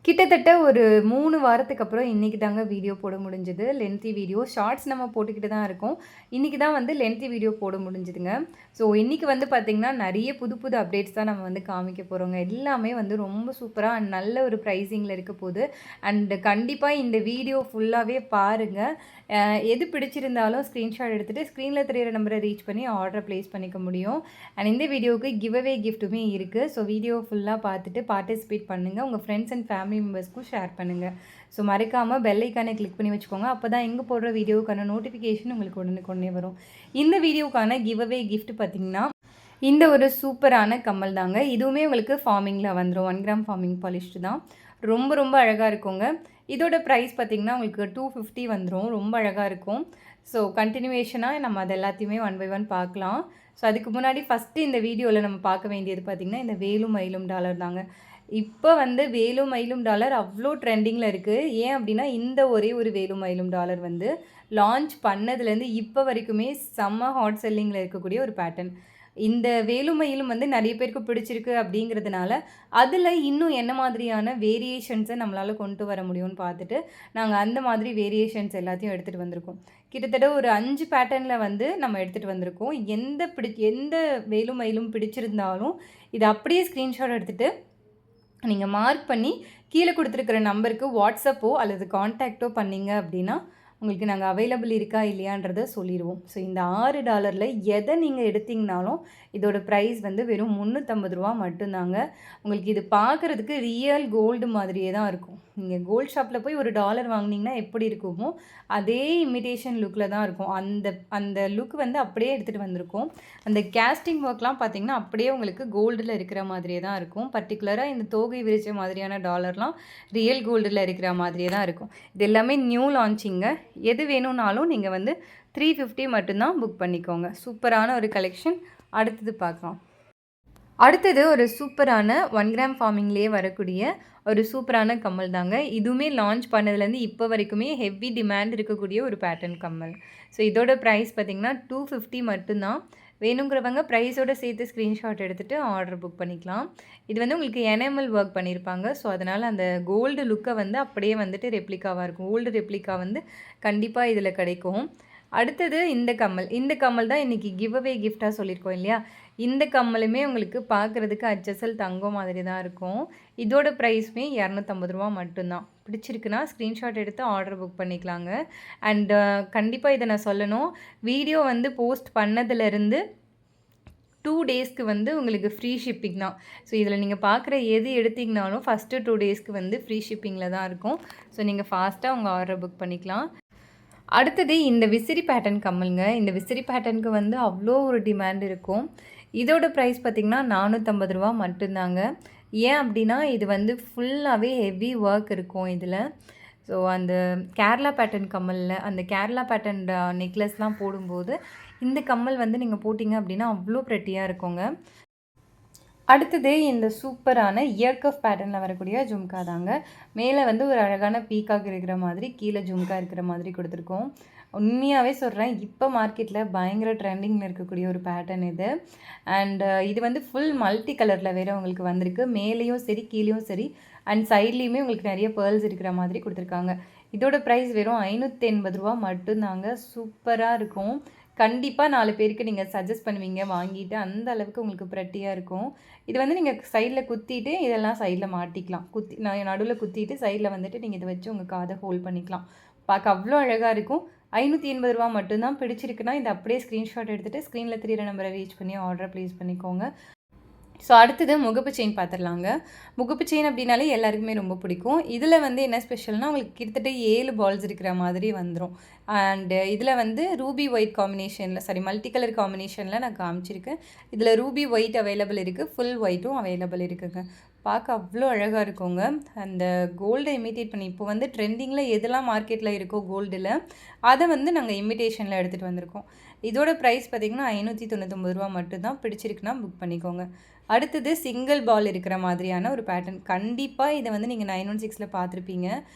கிட்டத்தட்ட ஒரு 3 வாரத்துக்கு அப்புறம் இன்னைக்கு தாங்க வீடியோ போட முடிஞ்சது. Lengthy video. ஷார்ட்ஸ் நம்ம போட்டுக்கிட்டு தான் இருக்கோம். இன்னைக்கு தான் வந்து லென்த்தி வீடியோ போட முடிஞ்சுதுங்க. ஸோ இன்னைக்கு வந்து பார்த்தீங்கன்னா, நெறைய புது புது அப்டேட்ஸ் தான் நம்ம வந்து காமிக்க போறோங்க. எல்லாமே வந்து ரொம்ப சூப்பரா அண்ட் நல்ல ஒரு ப்ரைஸிங்கில இருக்க போது. அண்ட் கண்டிப்பா இந்த வீடியோ ஃபுல்லாவே பாருங்க. அ எது பிடிச்சிருந்தாலும் ஸ்க்ரீன்ஷாட் எடுத்துட்டு ஸ்க்ரீன்ல தெரியிற நம்பர ரீச் பண்ணி ஆர்டர ப்ளேஸ் பண்ணிக்க முடியும். அண்ட் இந்த வீடியோவுக்கு கிவ் அவே கிஃப்ட்டுமே இருக்கு. ஸோ வீடியோ ஃபுல்லா பார்த்துட்டு பார்ட்டிசிபேட் பண்ணுங்க. உங்க ஃப்ரெண்ட்ஸ் அண்ட் ஃபேமிலி மெம்பர்ஸ்க்கும் ஷேர் பண்ணுங்க. ஸோ மறக்காம பெல் ஐக்கானை கிளிக் பண்ணி வச்சுக்கோங்க. அப்பதான் எங்க போடுற வீடியோவுக்கான நோட்டிஃபிகேஷன் உங்களுக்கு உடனுக்குடனே வரும். இந்த வீடியோவுக்கான கிவ் அவே கிஃப்ட் பார்த்தீங்கன்னா, இந்த ஒரு சூப்பரான கம்மல் தாங்க. இதுவுமே உங்களுக்கு ஃபார்மிங்கில வந்துரும். 1 கிராம் ஃபார்மிங் பாலிஷ்டு தான். ரொம்ப ரொம்ப அழகா இருக்குங்க. இதோட ப்ரைஸ் பார்த்தீங்கன்னா, உங்களுக்கு 250 வந்துரும். ரொம்ப அழகா இருக்கும். ஸோ கன்டினியூவேஷனா நம்ம அது எல்லாத்தையுமே ஒன் பை ஒன் பார்க்கலாம். ஸோ அதுக்கு முன்னாடி ஃபஸ்ட்டு இந்த வீடியோல நம்ம பார்க்க வேண்டியது பார்த்தீங்கன்னா, இந்த வேலும் மயிலும் டாலர் தாங்க. இப்போ வந்து வேலும் மயிலும் டாலர் அவ்வளோ ட்ரெண்டிங்கில இருக்குது. ஏன் அப்படின்னா, இந்த ஒரே ஒரு வேலும் மயிலும் டாலர் வந்து லான்ச் பண்ணதுலேருந்து இப்போ வரைக்குமே செம்ம ஹாட் செல்லிங்கில இருக்கக்கூடிய ஒரு பேட்டர்ன். இந்த வேலும் மயிலும் வந்து நிறைய பேருக்கு பிடிச்சிருக்கு அப்படிங்கிறதுனால, அதில் இன்னும் என்ன மாதிரியான வேரியேஷன்ஸை நம்மளால் கொண்டு வர முடியும்னு பார்த்துட்டு, நாங்கள் அந்த மாதிரி வேரியேஷன்ஸ் எல்லாத்தையும் எடுத்துகிட்டு வந்திருக்கோம். கிட்டத்தட்ட ஒரு 5 பேட்டர்னில் வந்து நம்ம எடுத்துகிட்டு வந்திருக்கோம். எந்த வேலும் மயிலும் பிடிச்சிருந்தாலும், இதை அப்படியே ஸ்க்ரீன்ஷாட் எடுத்துகிட்டு நீங்க மார்க் பண்ணி கீழ குடுத்திருக்கிற நம்பருக்கு வாட்ஸ்அப்போ அல்லது கான்டாக்ட்டோ பண்ணீங்க அப்படின்னா, உங்களுக்கு நாங்க அவைலபிள் இருக்கா இல்லையான்றத சொல்லிருவோம். ஸோ இந்த $6ல எத நீங்க எடுத்தீங்கனாலும், இதோட பிரைஸ் வந்து வெறும் ரூ. 350 மட்டும்தாங்க. உங்களுக்கு இது பார்க்கறதுக்கு ரியல் கோல்டு மாதிரியே தான் இருக்கும். நீங்க கோல்ட் ஷாப்ல போய் ஒரு டாலர் வாங்குனீங்கன்னா எப்படி இருக்குமோ, அதே இமிடேஷன் லுக்ல தான் இருக்கும். அந்த அந்த லுக் வந்து அப்படியே எடுத்துட்டு வந்திருக்கோம். அந்த கேஸ்டிங் ஒர்க்லாம் பார்த்தீங்கன்னா, அப்படியே உங்களுக்கு கோல்டுல இருக்கிற மாதிரியே தான் இருக்கும். பர்ட்டிகுலரா இந்த தோகை விரிச்ச மாதிரியான டாலர்லாம் ரியல் கோல்டுல இருக்கிற மாதிரியே தான் இருக்கும். இது எல்லாமே நியூ லான்ச்சிங்க. எது வேணும்னாலும் நீங்க வந்து 350 மட்டும்தான் புக் பண்ணிக்கோங்க. சூப்பரான ஒரு கலெக்ஷன். அடுத்தது பார்க்கலாம். அடுத்தது ஒரு சூப்பரான 1 கிராம் ஃபார்மிங்லேயே வரக்கூடிய ஒரு சூப்பரான கம்மல் தாங்க. இதுவுமே லான்ச் பண்ணதுலேருந்து இப்போ வரைக்குமே ஹெவி டிமாண்ட் இருக்கக்கூடிய ஒரு பேட்டர்ன் கம்மல். ஸோ இதோட ப்ரைஸ் பார்த்தீங்கன்னா 250 மட்டும்தான். வேணுங்கிறவங்க ப்ரைஸோட சேர்த்து ஸ்க்ரீன்ஷாட் எடுத்துகிட்டு ஆர்டர் புக் பண்ணிக்கலாம். இது வந்து உங்களுக்கு எனாமல் ஒர்க் பண்ணியிருப்பாங்க. ஸோ அதனால் அந்த கோல்டு லுக்கை வந்து அப்படியே வந்துட்டு ரெப்ளிகாவாக இருக்கும். கோல்டு ரெப்ளிகா வந்து கண்டிப்பாக இதில் கிடைக்கும். அடுத்தது இந்த கம்மல். இந்த கம்மல் தான் இன்றைக்கி கிவ் அவே கிஃப்ட்டாக சொல்லியிருக்கோம் இல்லையா? இந்த கம்மலுமே உங்களுக்கு பார்க்குறதுக்கு HSL தங்கம் மாதிரி தான் இருக்கும். இதோட ப்ரைஸுமே ரூ. 250 மட்டும்தான். பிடிச்சிருக்குன்னா ஸ்க்ரீன்ஷாட் எடுத்து ஆர்டர் புக் பண்ணிக்கலாங்க. அண்டு கண்டிப்பாக இதை நான் சொல்லணும். வீடியோ வந்து போஸ்ட் பண்ணதுலேருந்து 2 டேஸ்க்கு வந்து உங்களுக்கு ஃப்ரீ ஷிப்பிங் தான். ஸோ இதில் நீங்கள் பார்க்குற எது எடுத்தீங்கனாலும் ஃபஸ்ட்டு 2 டேஸ்க்கு வந்து ஃப்ரீ ஷிப்பிங்கில் தான் இருக்கும். ஸோ நீங்கள் ஃபாஸ்ட்டாக உங்கள் ஆர்டர் புக் பண்ணிக்கலாம். அடுத்தது இந்த விசிறி பேட்டர்ன் கம்மலுங்க. இந்த விசிறி பேட்டர்னுக்கு வந்து அவ்வளோ ஒரு டிமாண்ட் இருக்கும். இதோட ப்ரைஸ் பார்த்திங்கன்னா ரூ. 450 மட்டும்தாங்க. ஏன் அப்படின்னா இது வந்து ஃபுல்லாகவே ஹெவி ஒர்க் இருக்கும் இதில். ஸோ அந்த கேரளா பேட்டர்ன் கம்மலில் அந்த கேரளா பேட்டர்ன் நெக்லஸ்லாம் போடும்போது இந்த கம்மல் வந்து நீங்கள் போட்டிங்க அப்படின்னா அவ்வளோ ப்ரெட்டியாக இருக்குங்க. அடுத்தது இந்த சூப்பரான இயர்கஃப் பேட்டர்னில் வரக்கூடிய ஜும்கா தாங்க. மேலே வந்து ஒரு அழகான பீகாக் இருக்கிற மாதிரி, கீழே ஜும்கா இருக்கிற மாதிரி கொடுத்துருக்கோம். உண்மையாகவே சொல்கிறேன், இப்போ மார்க்கெட்டில் பயங்கர ட்ரெண்டிங்கில் இருக்கக்கூடிய ஒரு பேட்டர்ன் இது. அண்டு இது வந்து ஃபுல் மல்டி கலரில் வேறு உங்களுக்கு வந்திருக்கு. மேலேயும் சரி, கீழேயும் சரி, அண்ட் சைட்லேயுமே உங்களுக்கு நிறைய பேர்ல்ஸ் இருக்கிற மாதிரி கொடுத்துருக்காங்க. இதோட ப்ரைஸ் வெறும் ரூ. 580 மட்டும்தாங்க. சூப்பராக இருக்கும். கண்டிப்பாக 4 பேருக்கு நீங்கள் சஜஸ்ட் பண்ணுவீங்க வாங்கிட்டு. அந்த அளவுக்கு உங்களுக்கு ப்ரெட்டியாக இருக்கும். இது வந்து நீங்கள் சைடில் குத்திட்டு இதெல்லாம் சைடில் மாட்டிக்கலாம். நடுவில் குத்திட்டு சைடில் வந்துட்டு நீங்கள் இதை வச்சு உங்கள் காதை ஹோல்ட் பண்ணிக்கலாம். பார்க்க அவ்வளோ அழகாக இருக்கும். ரூ. 580 மட்டும்தான். பிடிச்சிருக்குன்னா இதை அப்படியே ஸ்க்ரீன்ஷாட் எடுத்துகிட்டு ஸ்க்ரீனில் தெரியிற நம்பரை ரீச் பண்ணி ஆர்டரை ப்ளேஸ் பண்ணிக்கோங்க. ஸோ அடுத்தது முகப்பு செயின் பார்த்துடலாங்க. முகப்பு செயின் அப்படின்னாலே எல்லாருக்குமே ரொம்ப பிடிக்கும். இதில் வந்து என்ன ஸ்பெஷல்னால் உங்களுக்கு கிட்டத்தட்ட 7 பால்ஸ் இருக்கிற மாதிரி வந்துடும். அண்டு இதில் வந்து ரூபி ஒயிட் காம்பினேஷனில் மல்டி கலர் காம்பினேஷனில் நான் காமிச்சிருக்கேன். இதில் ரூபி ஒயிட் அவைலபிள் இருக்குது, ஃபுல் ஒயிட்டும் அவைலபிள் இருக்குதுங்க. பார்க்க அவ்வளோ அழகாக இருக்குங்க. அந்த கோல்டை இமிட்டேட் பண்ணி இப்போ வந்து ட்ரெண்டிங்கில் எதெல்லாம் மார்க்கெட்டில் இருக்கோ கோல்டில், அதை வந்து நாங்கள் இமிட்டேஷனில் எடுத்துகிட்டு வந்திருக்கோம். இதோட ப்ரைஸ் பார்த்திங்கன்னா ரூ. 599 மட்டும்தான். பிடிச்சிருக்குன்னா புக் பண்ணிக்கோங்க. அடுத்தது சிங்கிள் பால் இருக்கிற மாதிரியான ஒரு பேட்டர்ன். கண்டிப்பாக இதை வந்து நீங்கள் 916ல் பார்த்துருப்பீங்க.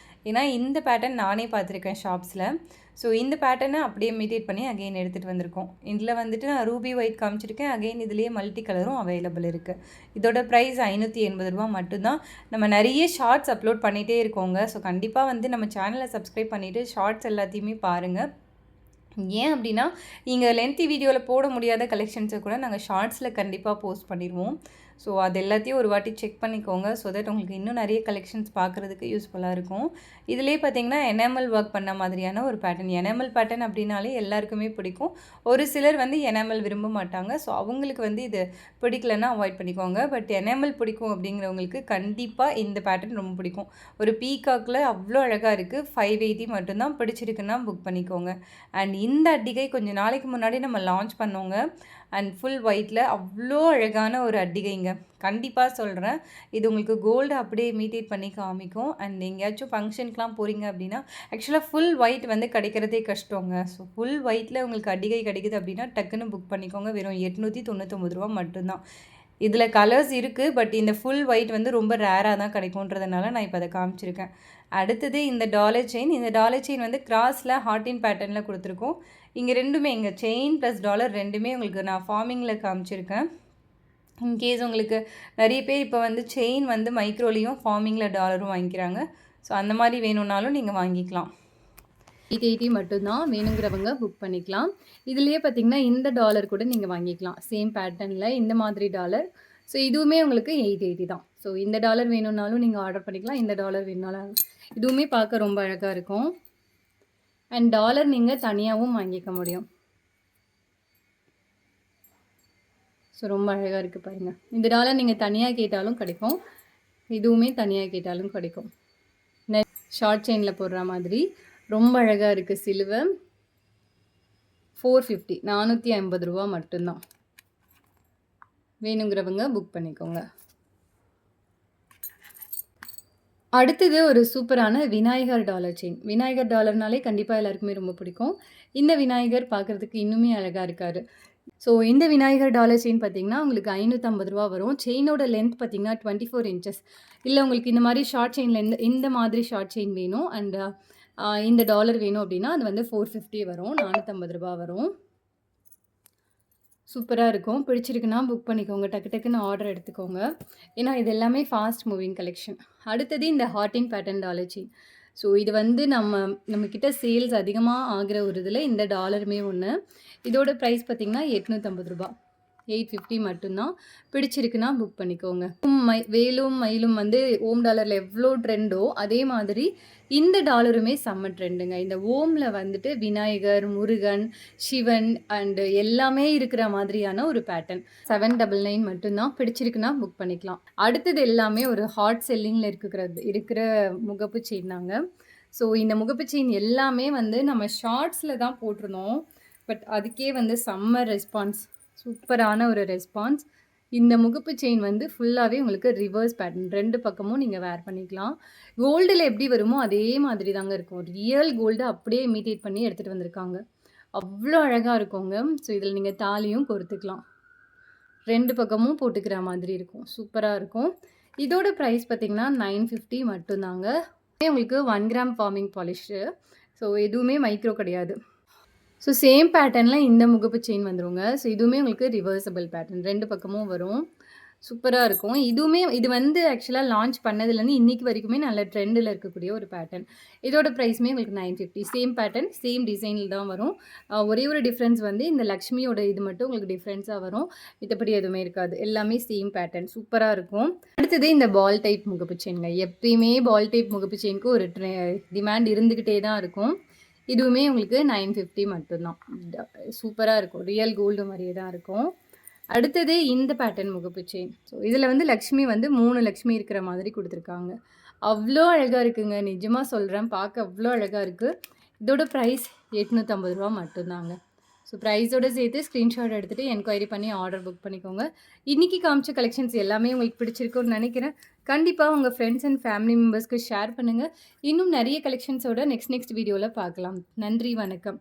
ஏன்னா இந்த பேட்டர்ன் நானே பார்த்துருக்கேன் ஷாப்ஸில். ஸோ இந்த பேட்டர்னை அப்படியே இமிட்டேட் பண்ணி அகெயின் எடுத்துகிட்டு வந்திருக்கோம். இதில் வந்துட்டு நான் ரூபி ஒயிட் காமிச்சிருக்கேன். அகெயின் இதுலேயே மல்டி கலரும் அவைலபிள் இருக்குது. இதோட ப்ரைஸ் 580 ரூபா மட்டும்தான். நம்ம நிறைய ஷார்ட்ஸ் அப்லோட் பண்ணிகிட்டே இருக்கோங்க. ஸோ கண்டிப்பாக வந்து நம்ம சேனலை சப்ஸ்கிரைப் பண்ணிவிட்டு ஷார்ட்ஸ் எல்லாத்தையுமே பாருங்கள். ஏன் அப்படின்னா இங்கே லென்த்தி வீடியோவில் போட முடியாத கலெக்ஷன்ஸை கூட நாங்கள் ஷார்ட்ஸில் கண்டிப்பாக போஸ்ட் பண்ணிடுவோம். ஸோ அது எல்லாத்தையும் ஒரு வாட்டி செக் பண்ணிக்கோங்க. ஸோ தட் உங்களுக்கு இன்னும் நிறைய கலெக்ஷன்ஸ் பார்க்குறதுக்கு யூஸ்ஃபுல்லாக இருக்கும். இதிலே பார்த்திங்கன்னா எனாமல் ஒர்க் பண்ண மாதிரியான ஒரு பேட்டர்ன். எனாமல் பேட்டர்ன் அப்படின்னாலே எல்லாருக்குமே பிடிக்கும். ஒரு சிலர் வந்து எனாமல் விரும்ப மாட்டாங்க. ஸோ அவங்களுக்கு வந்து இது பிடிக்கலன்னா அவாய்ட் பண்ணிக்கோங்க. பட் எனாமல் பிடிக்கும் அப்படிங்கிறவங்களுக்கு கண்டிப்பாக இந்த பேட்டர்ன் ரொம்ப பிடிக்கும். ஒரு பீகாக்கில் அவ்வளோ அழகாக இருக்குது. 580 மட்டும்தான். பிடிச்சிருக்குன்னா புக் பண்ணிக்கோங்க. அண்ட் இந்த அட்டிகை கொஞ்சம் நாளைக்கு முன்னாடி நம்ம லான்ச் பண்ணோங்க. அண்ட் ஃபுல் ஒயிட்டில் அவ்வளோ அழகான ஒரு அட்டிகைங்க. கண்டிப்பாக சொல்கிறேன். இது உங்களுக்கு கோல்டு அப்படியே இமிட்டேட் பண்ணி காமிக்கும். அண்ட் எங்கேயாச்சும் ஃபங்க்ஷனுக்குலாம் போகிறீங்க அப்படின்னா ஆக்சுவலாக ஃபுல் ஒயிட் வந்து கிடைக்கிறதே கஷ்டங்க. ஸோ ஃபுல் ஒயிட்டில் உங்களுக்கு அட்டிகை கிடைக்குது அப்படின்னா டக்குன்னு புக் பண்ணிக்கோங்க. வெறும் 899 ரூபா மட்டும்தான். இதில் கலர்ஸ் இருக்குது. பட் இந்த ஃபுல் ஒயிட் வந்து ரொம்ப ரேராக தான் கிடைக்குன்றதுனால நான் இப்போ அதை காமிச்சிருக்கேன். அடுத்தது இந்த டாலர் செயின். இந்த டாலர் செயின் வந்து கிராஸில் ஹார்டின் பேட்டர்னில் கொடுத்துருக்கோம். இங்கே ரெண்டுமே இங்கே செயின் ப்ளஸ் டாலர் ரெண்டுமே உங்களுக்கு நான் ஃபார்மிங்கில் காமிச்சிருக்கேன். இன்கேஸ் உங்களுக்கு நிறைய பேர் இப்போ வந்து செயின் வந்து மைக்ரோலையும் ஃபார்மிங்கில் டாலரும் வாங்கிக்கிறாங்க. ஸோ அந்த மாதிரி வேணும்னாலும் நீங்கள் வாங்கிக்கலாம். 880 மட்டும்தான். வேணுங்கிறவங்க புக் பண்ணிக்கலாம். இதுலேயே பார்த்திங்கன்னா இந்த டாலர் கூட நீங்கள் வாங்கிக்கலாம். சேம் பேட்டர்னில் இந்த மாதிரி டாலர். ஸோ இதுவுமே உங்களுக்கு 880 தான். ஸோ இந்த டாலர் வேணும்னாலும் நீங்கள் ஆர்டர் பண்ணிக்கலாம். இந்த டாலர் வேணும்னாலும் இதுவுமே பார்க்க ரொம்ப அழகாக இருக்கும். அண்ட் டாலர் நீங்கள் தனியாகவும் வாங்கிக்க முடியும். ஸோ ரொம்ப அழகாக இருக்குது பாருங்கள். இந்த டாலர் நீங்கள் தனியாக கேட்டாலும் கிடைக்கும். இதுவுமே தனியாக கேட்டாலும் கிடைக்கும். ஷார்ட் செயினில் போடுற மாதிரி ரொம்ப அழகாக இருக்குது. சிலுவை 450 450 ரூபா மட்டும்தான். வேணுங்கிறவங்க புக் பண்ணிக்கோங்க. அடுத்தது ஒரு சூப்பரான விநாயகர் டாலர் செயின். விநாயகர் டாலர்னாலே கண்டிப்பாக எல்லாருக்குமே ரொம்ப பிடிக்கும். இந்த விநாயகர் பார்க்குறதுக்கு இன்னுமே அழகாக இருக்கார். ஸோ இந்த விநாயகர் டாலர் செயின் பார்த்திங்கன்னா உங்களுக்கு 550 ரூபா வரும். செயினோட லென்த் பார்த்திங்கன்னா 24 இன்ச்சஸ். இல்லை உங்களுக்கு இந்த மாதிரி ஷார்ட் செயினில் இந்த மாதிரி ஷார்ட் செயின் வேணும் அண்ட் இந்த டாலர் வேணும் அப்படின்னா அது வந்து 450 வரும். 450 ரூபா வரும். சூப்பராக இருக்கும். பிடிச்சிருக்குன்னா புக் பண்ணிக்கோங்க. டக்கு டக்குன்னு ஆர்டர் எடுத்துக்கோங்க. ஏன்னா இது எல்லாமே ஃபாஸ்ட் மூவிங் கலெக்ஷன். அடுத்தது இந்த heart pattern dollar chain. So இது வந்து நம்மக்கிட்ட சேல்ஸ் அதிகமாக ஆகிற ஒரு இதில் இந்த டாலருமே ஒன்று. இதோட ப்ரைஸ் பார்த்திங்கன்னா 850 ரூபா. 850 மட்டும்தான். பிடிச்சிருக்குன்னா புக் பண்ணிக்கோங்க. வேலும் மயிலும் வந்து ஓம் டாலரில் எவ்வளோ ட்ரெண்டோ அதே மாதிரி இந்த டாலருமே செம்ம ட்ரெண்டுங்க. இந்த ஓமில் வந்துட்டு விநாயகர், முருகன், சிவன் அண்டு எல்லாமே இருக்கிற மாதிரியான ஒரு பேட்டர்ன். 799 மட்டும்தான். பிடிச்சிருக்குன்னா புக் பண்ணிக்கலாம். அடுத்தது எல்லாமே ஒரு ஹாட் செல்லிங்கில் இருக்கிற முகப்பு செயின் தாங்க. ஸோ இந்த முகப்பு செயின் எல்லாமே வந்து நம்ம ஷார்ட்ஸில் தான் போட்டிருந்தோம். பட் அதுக்கே வந்து செம்ம ரெஸ்பான்ஸ். சூப்பரான ஒரு ரெஸ்பான்ஸ். இந்த முகப்பு செயின் வந்து ஃபுல்லாகவே உங்களுக்கு ரிவர்ஸ் பேட்டர்ன். 2 பக்கமும் நீங்கள் வேர் பண்ணிக்கலாம். கோல்டில் எப்படி வருமோ அதே மாதிரி தாங்க இருக்கும். ரியல் கோல்டு அப்படியே இமிட்டேட் பண்ணி எடுத்துகிட்டு வந்திருக்காங்க. அவ்வளோ அழகாக இருக்குங்க. ஸோ இதில் நீங்கள் தாலியும் பொறுத்துக்கலாம். 2 பக்கமும் போட்டுக்கிற மாதிரி இருக்கும். சூப்பராக இருக்கும். இதோட ப்ரைஸ் பார்த்திங்கன்னா 950 மட்டும்தாங்க. உங்களுக்கு 1 கிராம் ஃபார்மிங் பாலிஷு. ஸோ எதுவுமே மைக்ரோ கிடையாது. ஸோ சேம் பேட்டர்னில் இந்த முகப்பு செயின் வந்துடுங்க. ஸோ இதுவுமே உங்களுக்கு ரிவர்சபிள் பேட்டர்ன். 2 பக்கமும் வரும். சூப்பராக இருக்கும். இது வந்து ஆக்சுவலாக லான்ச் பண்ணதுலேருந்து இன்றைக்கி வரைக்குமே நல்ல ட்ரெண்டில் இருக்கக்கூடிய ஒரு பேட்டர்ன். இதோட ப்ரைஸுமே உங்களுக்கு 950. சேம் பேட்டர்ன் சேம் டிசைனில் தான் வரும். ஒரே ஒரு டிஃப்ரென்ஸ் வந்து இந்த லக்ஷ்மியோட இது மட்டும் உங்களுக்கு டிஃப்ரென்ஸாக வரும். மத்தபடி எதுவுமே இருக்காது. எல்லாமே சேம் பேட்டர்ன். சூப்பராக இருக்கும். அடுத்தது இந்த பால் டைப் முகப்பு செயின்ங்க. எப்பயுமே பால் டைப் முகப்பு செயினுக்கு ஒரு டிமாண்ட் இருந்துக்கிட்டே தான் இருக்கும். இதுவுமே உங்களுக்கு 950 மட்டும்தான். சூப்பராக இருக்கும். ரியல் கோல்டு மாதிரியே தான் இருக்கும். அடுத்தது இந்த பேட்டர்ன் முகப்பு செயின். ஸோ இதில் வந்து லக்ஷ்மி வந்து 3 லக்ஷ்மி இருக்கிற மாதிரி கொடுத்துருக்காங்க. அவ்வளோ அழகாக இருக்குங்க. நிஜமாக சொல்கிறேன். பார்க்க அவ்வளோ அழகாக இருக்குது. இதோட ப்ரைஸ் 850 ரூபா மட்டும்தாங்க. ஸோ ப்ரைஸோடு சேர்த்து ஸ்க்ரீன்ஷாட் எடுத்துகிட்டு என்கொயரி பண்ணி ஆர்டர் புக் பண்ணிக்கோங்க. இன்றைக்கி காமிச்ச கலெக்ஷன்ஸ் எல்லாமே உங்களுக்கு பிடிச்சிருக்குன்னு நினைக்கிறேன். கண்டிப்பாக உங்கள் ஃப்ரெண்ட்ஸ் அண்ட் ஃபேமிலி மெம்பர்ஸ்க்கு ஷேர் பண்ணுங்கள். இன்னும் நிறைய கலெக்ஷன்ஸோட நெக்ஸ்ட் வீடியோவில் பார்க்கலாம். நன்றி, வணக்கம்.